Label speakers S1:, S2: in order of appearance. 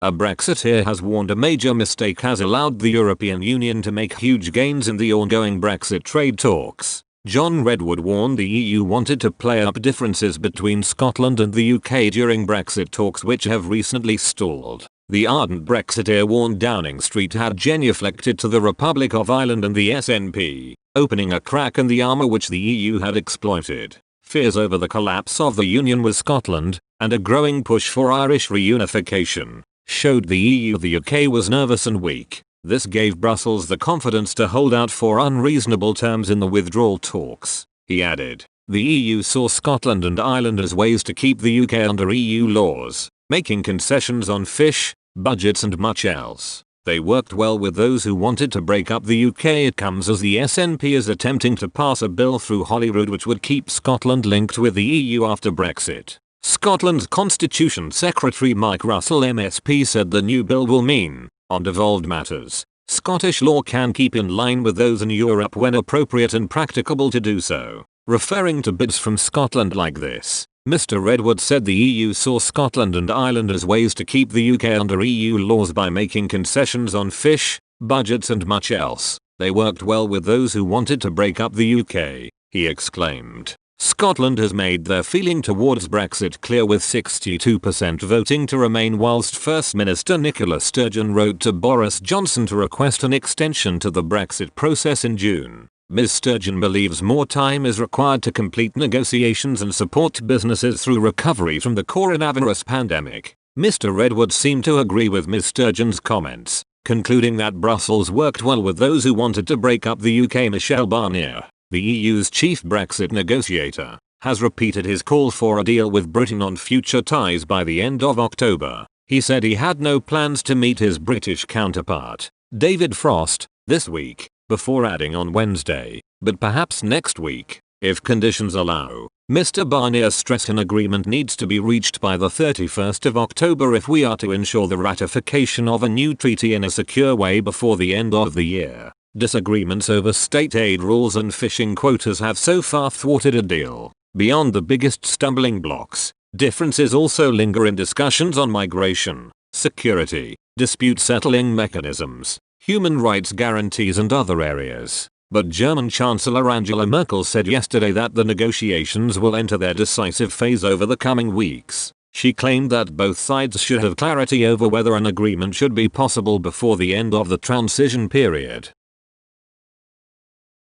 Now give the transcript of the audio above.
S1: A Brexiteer has warned a major mistake has allowed the European Union to make huge gains in the ongoing Brexit trade talks. John Redwood warned the EU wanted to play up differences between Scotland and the UK during Brexit talks which have recently stalled. The ardent Brexiteer warned Downing Street had genuflected to the Republic of Ireland and the SNP, opening a crack in the armour which the EU had exploited. Fears over the collapse of the union with Scotland, and a growing push for Irish reunification, showed the EU the UK was nervous and weak. This gave Brussels the confidence to hold out for unreasonable terms in the withdrawal talks. He added, the EU saw Scotland and Ireland as ways to keep the UK under EU laws, making concessions on fish, budgets and much else. They worked well with those who wanted to break up the UK. It comes as the SNP is attempting to pass a bill through Holyrood which would keep Scotland linked with the EU after Brexit. Scotland's Constitution Secretary Mike Russell MSP said the new bill will mean, on devolved matters, Scottish law can keep in line with those in Europe when appropriate and practicable to do so. Referring to bids from Scotland like this, Mr. Redwood said the EU saw Scotland and Ireland as ways to keep the UK under EU laws by making concessions on fish, budgets and much else. They worked well with those who wanted to break up the UK, he exclaimed. Scotland has made their feeling towards Brexit clear with 62% voting to remain, whilst First Minister Nicola Sturgeon wrote to Boris Johnson to request an extension to the Brexit process in June. Ms. Sturgeon believes more time is required to complete negotiations and support businesses through recovery from the coronavirus pandemic. Mr. Redwood seemed to agree with Ms. Sturgeon's comments, concluding that Brussels worked well with those who wanted to break up the UK. Michel Barnier, the EU's chief Brexit negotiator, has repeated his call for a deal with Britain on future ties by the end of October. He said he had no plans to meet his British counterpart, David Frost, this week, before adding on Wednesday, but perhaps next week, if conditions allow. Mr. Barnier stressed an agreement needs to be reached by the 31st of October if we are to ensure the ratification of a new treaty in a secure way before the end of the year. Disagreements over state aid rules and fishing quotas have so far thwarted a deal. Beyond the biggest stumbling blocks, differences also linger in discussions on migration, security, dispute settling mechanisms, human rights guarantees and other areas. But German Chancellor Angela Merkel said yesterday that the negotiations will enter their decisive phase over the coming weeks. She claimed that both sides should have clarity over whether an agreement should be possible before the end of the transition period.